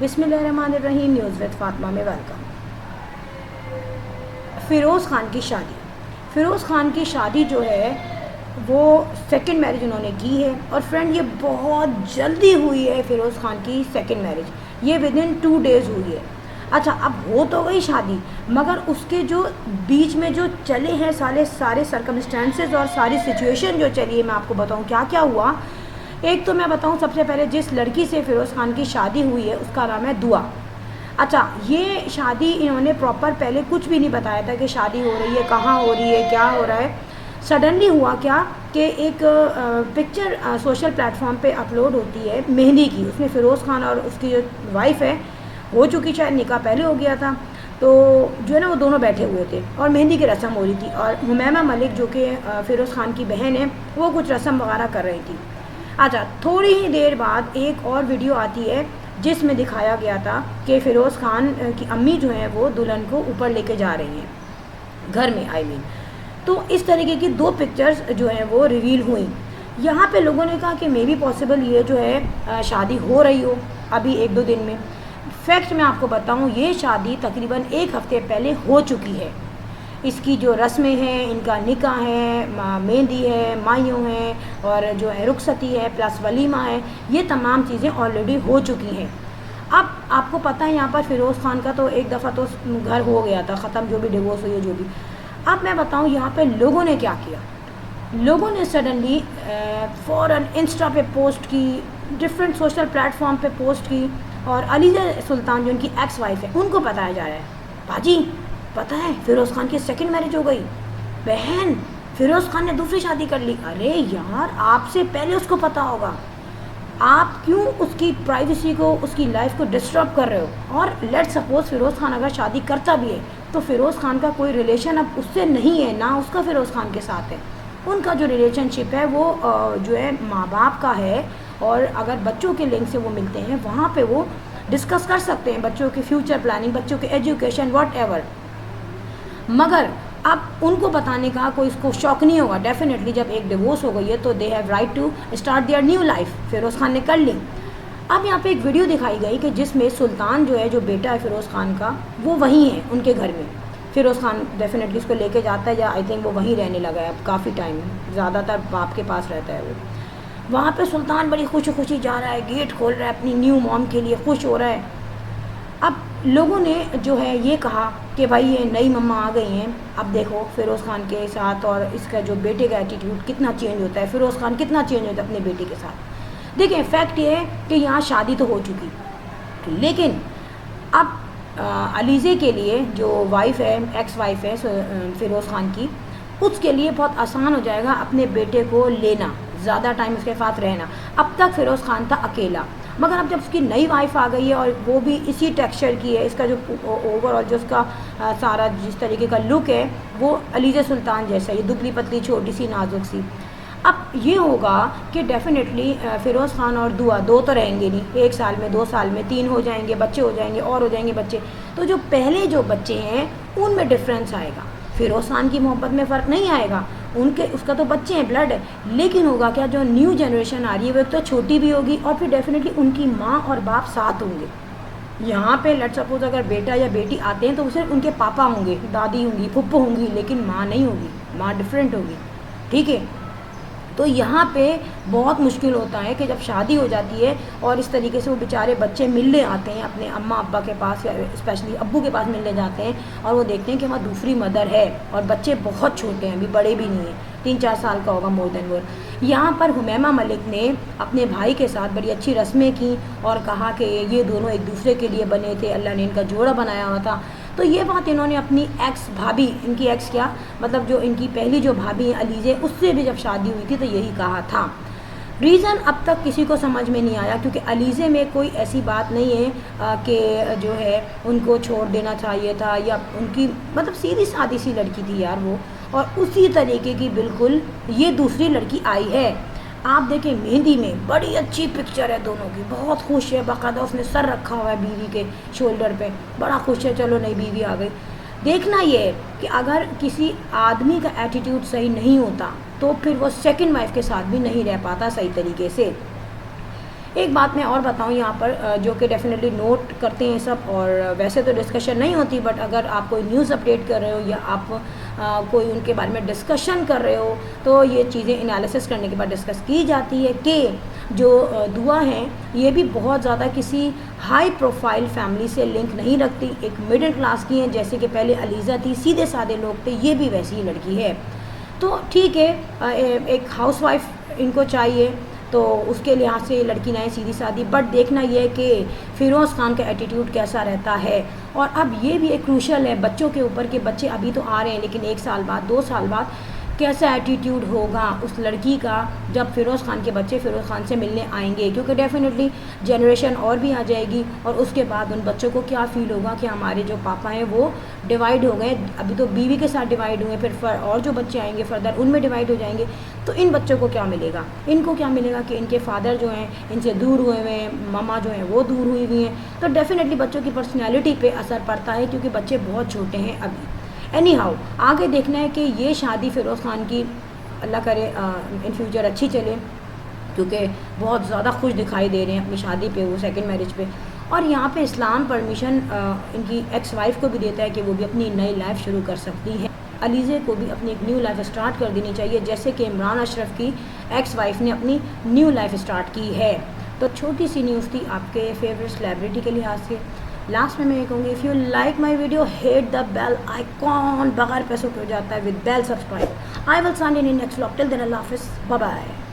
बिस्मिल्लाहिर्रहमानिर्रहीम। News with Fatima में welcome. Firoz Khan की शादी, फ़िरोज़ ख़ान की शादी जो है वो सेकंड मैरिज उन्होंने की है। और फ्रेंड, ये बहुत जल्दी हुई है फ़िरोज़ ख़ान की सेकंड मैरिज, ये विद इन 2 डेज़ हुई है। अच्छा, अब हो तो गई शादी, मगर उसके जो बीच में जो चले हैं सारे सर्कमस्टेंसेस और सारी सिचुएशन जो चली है, मैं आपको बताऊं क्या क्या हुआ। एक तो मैं बताऊं, सबसे पहले जिस लड़की से फ़िरोज़ ख़ान की शादी हुई है उसका नाम है दुआ। अच्छा, ये शादी इन्होंने प्रॉपर पहले कुछ भी नहीं बताया था कि शादी हो रही है, कहाँ हो रही है, क्या हो रहा है। सडनली हुआ क्या कि एक पिक्चर सोशल प्लेटफॉर्म पे अपलोड होती है मेहंदी की। उसमें फ़िरोज़ ख़ान और उसकी जो वाइफ है, हो चुकी, शायद निकाह पहले हो गया था, तो जो है ना वो दोनों बैठे हुए थे और मेहंदी की रस्म हो रही थी। और हुमैमा मलिक जो कि फ़िरोज़ ख़ान की बहन है, वो कुछ रस्म वगैरह कर रही थी। अच्छा, थोड़ी ही देर बाद एक और वीडियो आती है जिसमें दिखाया गया था कि फ़िरोज़ ख़ान की अम्मी जो हैं वो दुल्हन को ऊपर लेके जा रही हैं घर में, आई मीन। तो इस तरीके की 2 पिक्चर्स जो हैं वो रिवील हुई। यहाँ पे लोगों ने कहा कि मे बी पॉसिबल ये जो है शादी हो रही हो अभी 1-2 दिन में। फैक्ट मैं आपको बताऊँ, ये शादी तकरीबन 1 हफ़्ते पहले हो चुकी है। इसकी जो रस्में हैं, इनका निकाह है, मेहंदी है, मायूं हैं और जो है रुखसती है प्लस वलीमा है, ये तमाम चीज़ें ऑलरेडी हो चुकी हैं। अब आपको पता है यहाँ पर फ़िरोज़ ख़ान का तो एक दफ़ा तो घर हो गया था ख़त्म, जो भी डिवोर्स हुई है जो भी। अब मैं बताऊँ यहाँ पे लोगों ने क्या किया। लोगों ने सडनली फ़ौरन इंस्टा पे पोस्ट की, डिफरेंट सोशल प्लेटफॉर्म पे पोस्ट की। और अलीज़ा सुल्तान जो उनकी एक्स वाइफ है, उनको बताया जा रहा है, बाजी पता है फ़िरोज़ ख़ान की सेकंड मैरिज हो गई, बहन फ़िरोज़ ख़ान ने दूसरी शादी कर ली। अरे यार, आपसे पहले उसको पता होगा, आप क्यों उसकी प्राइवेसी को, उसकी लाइफ को डिस्टर्ब कर रहे हो। और लेट सपोज फ़िरोज़ ख़ान अगर शादी करता भी है तो फ़िरोज़ ख़ान का कोई रिलेशन अब उससे नहीं है, ना उसका फ़िरोज़ ख़ान के साथ है। उनका जो रिलेशनशिप है वो जो है माँ बाप का है। और अगर बच्चों के लिंक से वो मिलते हैं, वहाँ पे वो डिस्कस कर सकते हैं बच्चों की फ्यूचर प्लानिंग, बच्चों के एजुकेशन, वॉट एवर। मगर अब उनको बताने का कोई इसको शौक नहीं होगा। डेफिनेटली जब एक डिवोर्स हो गई है तो they have right to start their new life. Firoz Khan ने कर ली। अब यहाँ पे एक वीडियो दिखाई गई कि जिसमें सुल्तान जो है, जो बेटा है फ़िरोज़ ख़ान का, वो वहीं है उनके घर में। फ़िरोज़ ख़ान डेफिनेटली उसको लेके जाता है, या आई थिंक वो वहीं रहने लगा है अब काफ़ी टाइम, ज़्यादातर बाप के पास रहता है वो। वहाँ पे सुल्तान बड़ी खुशी खुशी जा रहा है, गेट खोल रहा है अपनी न्यू मॉम के लिए, खुश हो रहा है। अब लोगों ने जो है ये कहा कि भाई ये नई मम्मा आ गई हैं, अब देखो फ़िरोज़ ख़ान के साथ और इसका जो बेटे का एटीट्यूड कितना चेंज होता है, फ़िरोज़ ख़ान कितना चेंज होता है अपने बेटे के साथ। देखिए, फैक्ट ये है कि यहाँ शादी तो हो चुकी, लेकिन अब अलीज़े के लिए जो वाइफ है, एक्स वाइफ है फ़िरोज़ ख़ान की, उसके लिए बहुत आसान हो जाएगा अपने बेटे को लेना, ज़्यादा टाइम उसके साथ रहना। अब तक फ़िरोज़ ख़ान था अकेला, मगर अब जब उसकी नई वाइफ आ गई है और वो भी इसी टेक्सचर की है, इसका जो ओवरऑल जो उसका सारा जिस तरीके का लुक है वो अलीज़ा सुल्तान जैसा, ये दुबली पतली छोटी सी नाजुक सी। अब ये होगा कि डेफिनेटली फ़िरोज़ ख़ान और दुआ दो तो रहेंगे नहीं, 1 साल में, 2 साल में 3 हो जाएंगे, बच्चे हो जाएंगे और हो जाएंगे बच्चे। तो जो पहले जो बच्चे हैं उनमें डिफरेंस आएगा। फ़िरोज़ ख़ान की मोहब्बत में फ़र्क नहीं आएगा, उसका तो बच्चे हैं, ब्लड है। लेकिन होगा क्या, जो न्यू जनरेशन आ रही है वो एक तो छोटी भी होगी और फिर डेफिनेटली उनकी माँ और बाप साथ होंगे। यहाँ पे लेट सपोज अगर बेटा या बेटी आते हैं तो सिर्फ उनके पापा होंगे, दादी होंगी, फुप्पो होंगी, लेकिन माँ नहीं होगी, माँ डिफरेंट होगी। ठीक है, तो यहाँ पे बहुत मुश्किल होता है कि जब शादी हो जाती है और इस तरीके से वो बेचारे बच्चे मिलने आते हैं अपने अम्मा अब्बा के पास, या स्पेशली अब्बू के पास मिलने जाते हैं, और वो देखते हैं कि वहाँ दूसरी मदर है और बच्चे बहुत छोटे हैं, अभी बड़े भी नहीं हैं, 3-4 साल का होगा मोर देन वो। यहाँ पर हुमैमा मलिक ने अपने भाई के साथ बड़ी अच्छी रस्में की और कहा कि ये दोनों एक दूसरे के लिए बने थे, अल्लाह ने इनका जोड़ा बनाया हुआ था। तो ये बात इन्होंने अपनी एक्स भाभी, इनकी एक्स क्या मतलब जो इनकी पहली जो भाभी है अलीज़े, उससे भी जब शादी हुई थी तो यही कहा था। रीज़न अब तक किसी को समझ में नहीं आया, क्योंकि अलीज़े में कोई ऐसी बात नहीं है कि जो है उनको छोड़ देना चाहिए था, या उनकी मतलब सीधी सादी सी लड़की थी यार वो, और उसी तरीके की बिल्कुल ये दूसरी लड़की आई है। आप देखें मेहंदी में बड़ी अच्छी पिक्चर है दोनों की, बहुत खुश है, बाकायदा उसने सर रखा हुआ है बीवी के शोल्डर पे, बड़ा खुश है, चलो नई बीवी आ गई। देखना ये है कि अगर किसी आदमी का एटीट्यूड सही नहीं होता तो फिर वो सेकंड वाइफ के साथ भी नहीं रह पाता सही तरीके से। एक बात मैं और बताऊं यहाँ पर जो कि डेफिनेटली नोट करते हैं सब, और वैसे तो डिस्कशन नहीं होती, बट अगर आप कोई न्यूज़ अपडेट कर रहे हो या आप कोई उनके बारे में डिस्कशन कर रहे हो तो ये चीज़ें एनालिसिस करने के बाद डिस्कस की जाती है कि जो दुआ हैं ये भी बहुत ज़्यादा किसी हाई प्रोफाइल फैमिली से लिंक नहीं रखती, एक मिडिल क्लास की हैं, जैसे कि पहले अलीज़ा थी, सीधे साधे लोग थे, ये भी वैसी ही लड़की है। तो ठीक है, एक हाउसवाइफ इनको चाहिए, तो उसके लिहाज से लड़की ना है सीधी सादी, बट देखना ये है कि फ़िरोज़ खान का एटीट्यूड कैसा रहता है। और अब ये भी एक क्रूशल है बच्चों के ऊपर कि बच्चे अभी तो आ रहे हैं, लेकिन 1 साल बाद 2 साल बाद कैसा एटीट्यूड होगा उस लड़की का जब फ़िरोज़ खान के बच्चे फ़िरोज़ खान से मिलने आएंगे, क्योंकि डेफिनेटली जनरेशन और भी आ जाएगी, और उसके बाद उन बच्चों को क्या फ़ील होगा कि हमारे जो पापा हैं वो डिवाइड हो गए, अभी तो बीवी के साथ डिवाइड हुए, फिर और जो बच्चे आएंगे फर्दर उनमें डिवाइड हो जाएंगे, तो इन बच्चों को क्या मिलेगा? इनको क्या मिलेगा कि इनके फादर जो हैं इनसे दूर हुए हुए हैं, मामा जो हैं वो दूर हुई हुई हैं, तो डेफिनेटली बच्चों की पर्सनैलिटी पे असर पड़ता है, क्योंकि बच्चे बहुत छोटे हैं अभी। एनी हाउ, आगे देखना है कि ये शादी फ़िरोज़ खान की अल्लाह करे इन फ्यूचर अच्छी चले, क्योंकि बहुत ज़्यादा खुश दिखाई दे रहे हैं अपनी शादी पे, वो सेकंड मैरिज पे। और यहाँ पे इस्लाम परमिशन इनकी एक्स वाइफ को भी देता है कि वो भी अपनी नई लाइफ शुरू कर सकती है। अलीज़े को भी अपनी एक न्यू लाइफ स्टार्ट कर देनी चाहिए, जैसे कि इमरान अशरफ की एक्स वाइफ ने अपनी न्यू लाइफ स्टार्ट की है। तो छोटी सी न्यूज़ थी आपके फेवरेट सेलिब्रिटी के लिहाज से। लास्ट में मैं ये कहूँगी, if you like my video hit the bell icon, बगैर पैसों के हो जाता है, with bell subscribe. I will see you in next vlog, till then अल्लाह हाफिज़, बाय बाय।